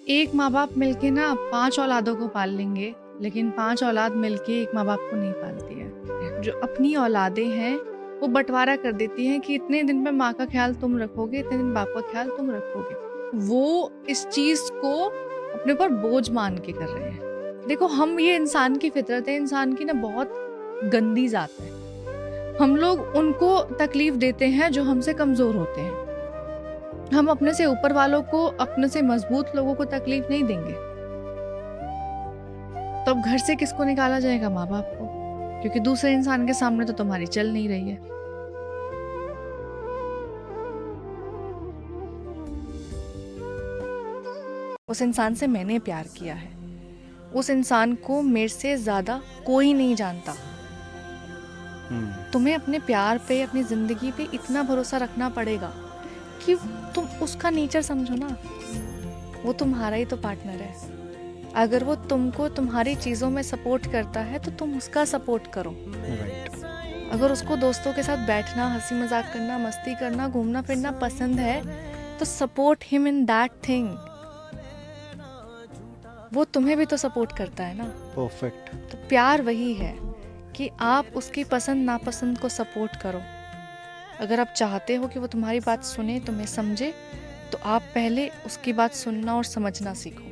एक माँ बाप मिलके ना 5 औलादों को पाल लेंगे, लेकिन 5 औलाद मिलके एक माँ बाप को नहीं पालती है। जो अपनी औलादें हैं वो बंटवारा कर देती हैं कि इतने दिन पे माँ का ख्याल तुम रखोगे, इतने दिन बाप का ख्याल तुम रखोगे। वो इस चीज को अपने ऊपर बोझ मान के कर रहे हैं। देखो, हम ये इंसान की फितरत है, इंसान की ना बहुत गंदी जात है। हम लोग उनको तकलीफ देते हैं जो हमसे कमजोर होते हैं। हम अपने से ऊपर वालों को, अपने से मजबूत लोगों को तकलीफ नहीं देंगे। तो अब घर से किसको निकाला जाएगा? माँ बाप को, क्योंकि दूसरे इंसान के सामने तो तुम्हारी चल नहीं रही है। उस इंसान से मैंने प्यार किया है, उस इंसान को मेरे से ज्यादा कोई नहीं जानता। तुम्हें अपने प्यार पे, अपनी जिंदगी पे इतना भरोसा रखना पड़ेगा कि तुम उसका नेचर समझो ना। वो तुम्हारा ही तो पार्टनर है। अगर वो तुमको तुम्हारी चीजों में सपोर्ट करता है तो तुम उसका सपोर्ट करो। अगर उसको दोस्तों के साथ बैठना, हंसी मजाक करना, मस्ती करना, घूमना फिरना पसंद है तो support him in that thing. वो तुम्हें भी तो सपोर्ट करता है ना। परफेक्ट। तो प्यार वही है कि आप उसकी पसंद नापसंद को सपोर्ट करो। अगर आप चाहते हो कि वो तुम्हारी बात सुने, तुम्हें समझे, तो आप पहले उसकी बात सुनना और समझना सीखो।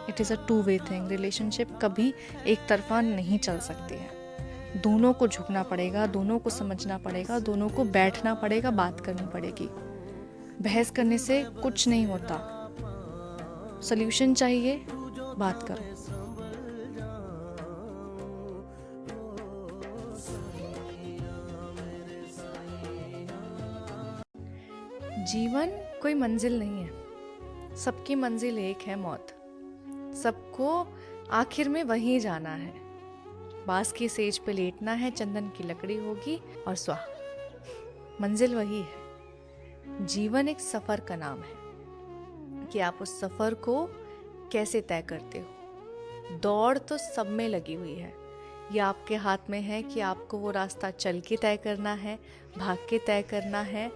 It is a two way thing. Relationship कभी एक तरफा नहीं चल सकती है। दोनों को झुकना पड़ेगा, दोनों को समझना पड़ेगा, दोनों को बैठना पड़ेगा, बात करनी पड़ेगी। बहस करने से कुछ नहीं होता। सल्यूशन चाहिए, बात करो। जीवन कोई मंजिल नहीं है। सबकी मंजिल एक है, मौत। सबको आखिर में वहीं जाना है। बांस की सेज पे लेटना है, चंदन की लकड़ी होगी और स्वाह। मंजिल वही है। जीवन एक सफर का नाम है कि आप उस सफर को कैसे तय करते हो। दौड़ तो सब में लगी हुई है। ये आपके हाथ में है कि आपको वो रास्ता चल के तय करना है, भाग के तय करना है,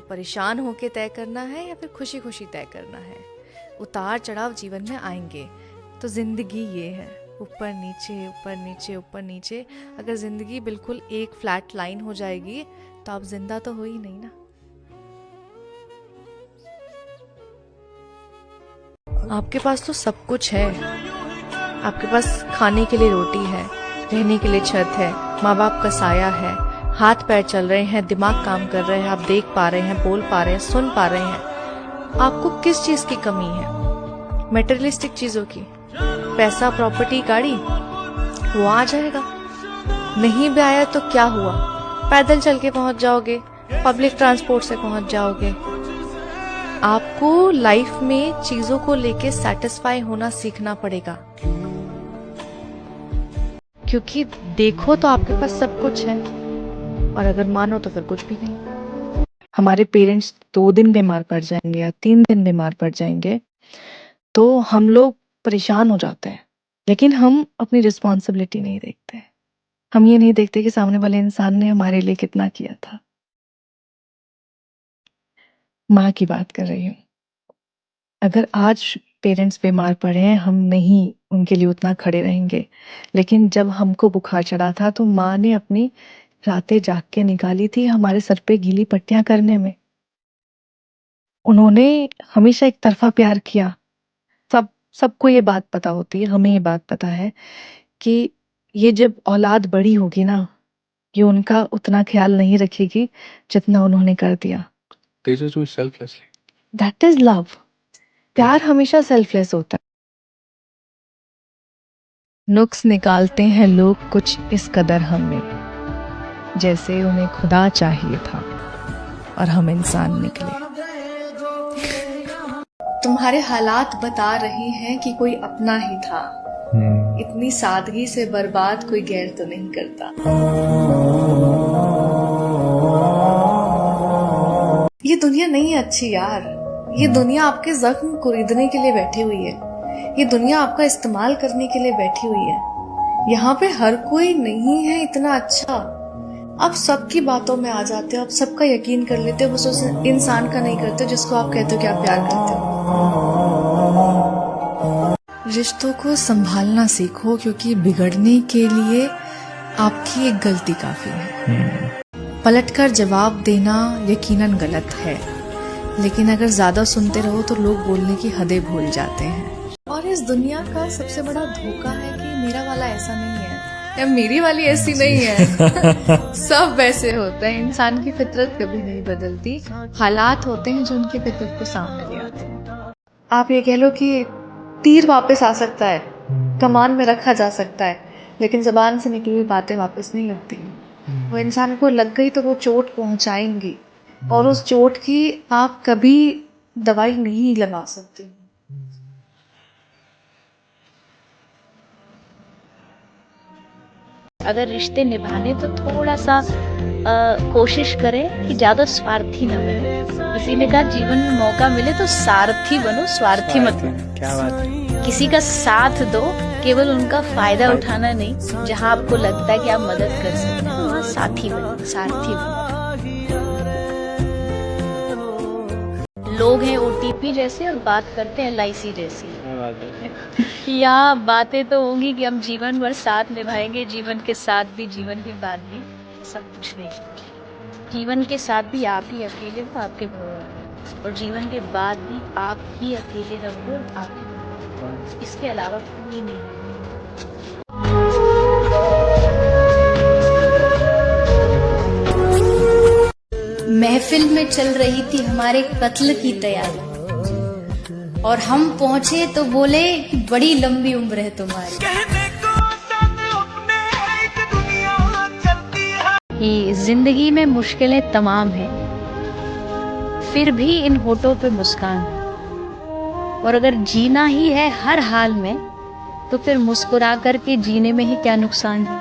परेशान होके तय करना है, या फिर खुशी खुशी तय करना है। उतार चढ़ाव जीवन में आएंगे। तो जिंदगी ये है, ऊपर नीचे, ऊपर नीचे, ऊपर नीचे। अगर जिंदगी बिल्कुल एक फ्लैट लाइन हो जाएगी तो आप जिंदा तो हो ही नहीं ना। आपके पास तो सब कुछ है। आपके पास खाने के लिए रोटी है, रहने के लिए छत है, माँ बाप का साया है, हाथ पैर चल रहे हैं, दिमाग काम कर रहे हैं, आप देख पा रहे हैं, बोल पा रहे हैं, सुन पा रहे हैं। आपको किस चीज की कमी है? मेटेरियलिस्टिक चीजों की। पैसा, प्रॉपर्टी, गाड़ी, वो आ जाएगा। नहीं भी आया तो क्या हुआ? पैदल चल के पहुंच जाओगे, पब्लिक ट्रांसपोर्ट से पहुंच जाओगे। आपको लाइफ में चीजों को लेके सेटिस्फाई होना सीखना पड़ेगा, क्योंकि देखो तो आपके पास सब कुछ है और अगर मानो तो फिर कुछ भी नहीं। हमारे पेरेंट्स 2 दिन बीमार पड़ जाएंगे या 3 दिन बीमार पड़ जाएंगे तो हम लोग परेशान हो जाते हैं, लेकिन हम अपनी रिस्पॉन्सिबिलिटी नहीं देखते। हम ये नहीं देखते कि सामने वाले इंसान ने हमारे लिए कितना किया था। माँ की बात कर रही हूँ। अगर आज पेरेंट्स बीमार पड़े हैं, हम नहीं उनके लिए उतना खड़े रहेंगे, लेकिन जब हमको बुखार चढ़ा था तो माँ ने अपनी रातें जाग के निकाली थी हमारे सर पे गीली पट्टियां करने में। उन्होंने हमेशा एक तरफा प्यार किया। सबको ये बात पता होती है, हमें ये बात पता है कि ये जब औलाद बड़ी होगी ना, ये उनका उतना ख्याल नहीं रखेगी जितना उन्होंने कर दिया। They just do it selflessly. That is love. प्यार हमेशा सेल्फलेस होता है। नुक्स निकालते हैं लोग कुछ इस कदर हमें, जैसे उन्हें खुदा चाहिए था और हम इंसान निकले। तुम्हारे हालात बता रहे हैं कि कोई अपना ही था। इतनी सादगी से बर्बाद कोई गैर तो नहीं करता। ये दुनिया नहीं है अच्छी यार। ये दुनिया आपके जख्म कुरीदने के लिए बैठी हुई है। ये दुनिया आपका इस्तेमाल करने के लिए बैठी हुई है। यहाँ पे हर कोई नहीं है इतना अच्छा। आप सबकी बातों में आ जाते हो, आप सबका यकीन कर लेते हो, बस उस इंसान का नहीं करते जिसको आप कहते हो कि आप प्यार करते हो। रिश्तों को संभालना सीखो, क्योंकि बिगड़ने के लिए आपकी एक गलती काफी है। पलटकर जवाब देना यकीनन गलत है, लेकिन अगर ज्यादा सुनते रहो तो लोग बोलने की हदें भूल जाते हैं। और इस दुनिया का सबसे बड़ा धोखा है कि मेरा वाला ऐसा नहीं है या मेरी वाली ऐसी नहीं है। सब वैसे होते हैं। इंसान की फितरत कभी नहीं बदलती, हालात होते हैं जो उनकी फितरत को सामने ले आते हैं। आप ये कह लो कि तीर वापस आ सकता है, कमान में रखा जा सकता है, लेकिन जबान से निकली हुई बातें वापस नहीं लगती। वो इंसान को लग गई तो वो चोट पहुंचाएंगी, और उस चोट की आप कभी दवाई नहीं लगा सकते। अगर रिश्ते निभाने तो थोड़ा सा कोशिश करें कि ज्यादा स्वार्थी न बने। किसी ने कहा जीवन में मौका मिले तो सारथी बनो, स्वार्थी मत बनो। क्या बात है। किसी का साथ दो, केवल उनका फायदा उठाना नहीं। जहां आपको लगता है कि आप मदद कर सकते हैं वहाँ साथी बनो, सारथी बनो। लोग हैं ओटीपी जैसे और बात करते हैं LIC जैसी। यहाँ बातें तो होंगी कि हम जीवन भर साथ निभाएंगे, जीवन के साथ भी जीवन के बाद भी, सब कुछ नहीं। जीवन के साथ भी आप ही अकेले हो, आपके भगवान, और जीवन के बाद भी आप ही अकेले रहो, आपके भगवान। इसके अलावा कोई नहीं। महफिल में चल रही थी हमारे कत्ल की तैयारी, और हम पहुंचे तो बोले कि बड़ी लंबी उम्र है तुम्हारी। कि जिंदगी में मुश्किलें तमाम हैं, फिर भी इन होठों पे मुस्कान है। और अगर जीना ही है हर हाल में, तो फिर मुस्कुरा करके जीने में ही क्या नुकसान है।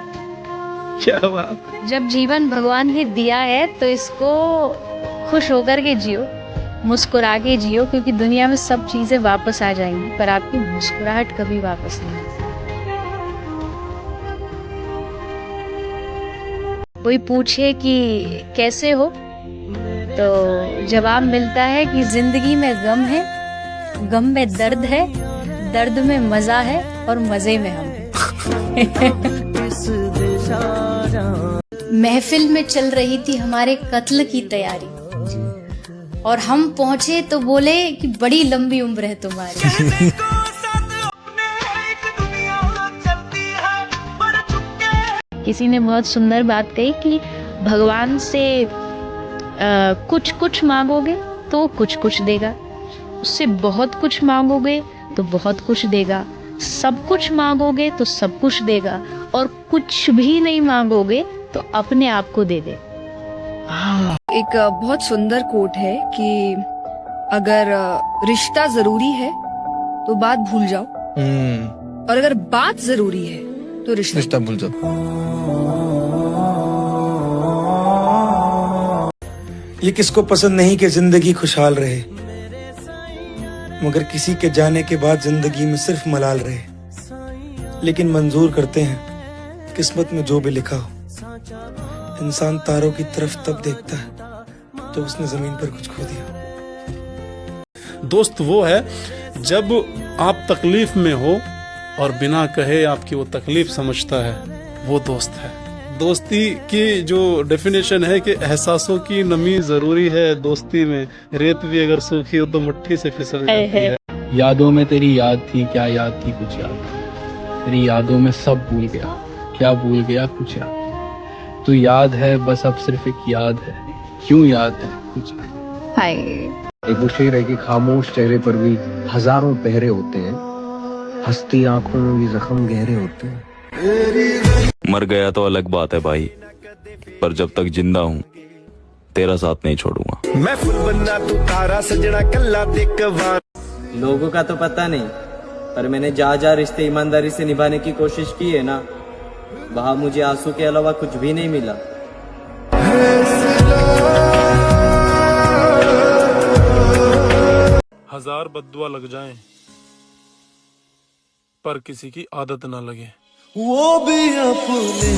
क्या बात। जब जीवन भगवान ने दिया है तो इसको खुश होकर के जियो, मुस्कुरा के जियो, क्योंकि दुनिया में सब चीजें वापस आ जाएंगी, पर आपकी मुस्कुराहट कभी वापस नहीं आएगी। कोई पूछे कि कैसे हो, तो जवाब मिलता है कि जिंदगी में गम है, गम में दर्द है, दर्द में मजा है, और मजे में हम हैं। महफिल में चल रही थी हमारे कत्ल की तैयारी, और हम पहुंचे तो बोले कि बड़ी लंबी उम्र है तुम्हारी। किसी ने बहुत सुंदर बात कही कि भगवान से कुछ कुछ मांगोगे तो कुछ कुछ देगा, उससे बहुत कुछ मांगोगे तो बहुत कुछ देगा, सब कुछ मांगोगे तो सब कुछ देगा, और कुछ भी नहीं मांगोगे तो अपने आप को दे दे। एक बहुत सुंदर कोट है कि अगर रिश्ता जरूरी है तो बात भूल जाओ, और अगर बात जरूरी है तो रिश्ता भूल जाओ। ये किसको पसंद नहीं कि जिंदगी खुशहाल रहे, मगर किसी के जाने के बाद जिंदगी में सिर्फ मलाल रहे। लेकिन मंजूर करते हैं किस्मत में जो भी लिखा हो। इंसान तारों की तरफ तब देखता है जब उसने जमीन पर कुछ खो दिया। दोस्त वो है जब आप तकलीफ में हो और बिना कहे आपकी वो तकलीफ समझता है, वो दोस्त है। दोस्ती की जो डेफिनेशन है कि एहसासों की नमी जरूरी है दोस्ती में, रेत भी अगर सूखी हो तो मुट्ठी से फिसल जाती है। यादों में तेरी याद थी, क्या याद थी कुछ याद, तेरी यादों में सब भूल गया, क्या भूल गया कुछ याद। तू याद है बस अब सिर्फ एक याद है, क्यों याद है कुछ। हाय। एक वो शेर है कि खामोश चेहरे पर भी हजारों पहरे होते हैं, हंसती आंखों में भी जख्म गहरे होते हैं। मर गया तो अलग बात है भाई, पर जब तक जिंदा हूँ तेरा साथ नहीं छोड़ूंगा। मैं फुल बनना तू तारा सजना कल्ला देखवान। लोगों का तो पता नहीं, पर मैंने जहाँ रिश्ते ईमानदारी से निभाने की कोशिश की है ना, वहाँ मुझे आंसू के अलावा कुछ भी नहीं मिला। हजार बद्दुआ लग जाएं, पर किसी की आदत ना लगे। वो भी अपने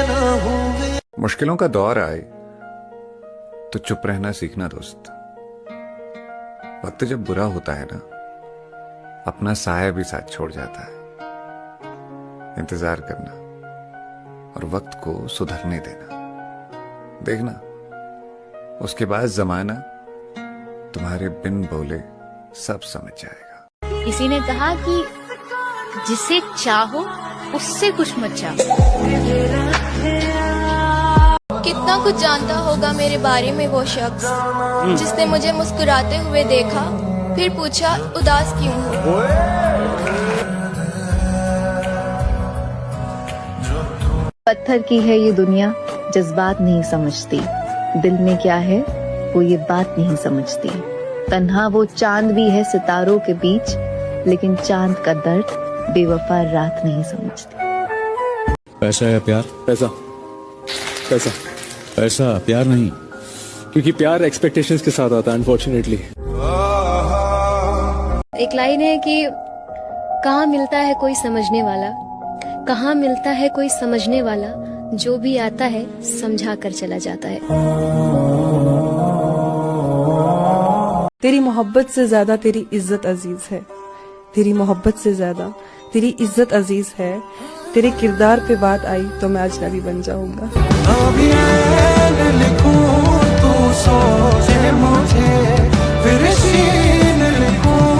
ना होंगे। मुश्किलों का दौर आए तो चुप रहना सीखना दोस्त। वक्त जब बुरा होता है ना, अपना साया भी साथ छोड़ जाता है। इंतजार करना और वक्त को सुधरने देना, देखना उसके बाद जमाना तुम्हारे बिन बोले सब समझ जाएगा। किसी ने कहा कि जिसे चाहो उससे कुछ मत चाहो। कितना कुछ जानता होगा मेरे बारे में वो शख्स जिसने मुझे मुस्कुराते हुए देखा, फिर पूछा उदास क्यों हो। पत्थर की है ये दुनिया, जज्बात नहीं समझती। दिल में क्या है वो ये बात नहीं समझती। तन्हा वो चांद भी है सितारों के बीच, लेकिन चांद का दर्द बेवफा रात नहीं समझती। पैसा या प्यार? पैसा पैसा पैसा, प्यार नहीं। क्योंकि प्यार एक्सपेक्टेशंस के साथ आता है अनफॉर्चुनेटली। एक लाइन है कि कहाँ मिलता है कोई समझने वाला, कहाँ मिलता है कोई समझने वाला, जो भी आता है समझा कर चला जाता है। तेरी मोहब्बत से ज्यादा तेरी इज्जत अजीज है, तेरी मोहब्बत से ज्यादा तेरी इज्जत अजीज है। तेरे किरदार पे बात आई तो मैं अजनबी बन जाऊंगा। लिखूं तू सोचे मुझे फिर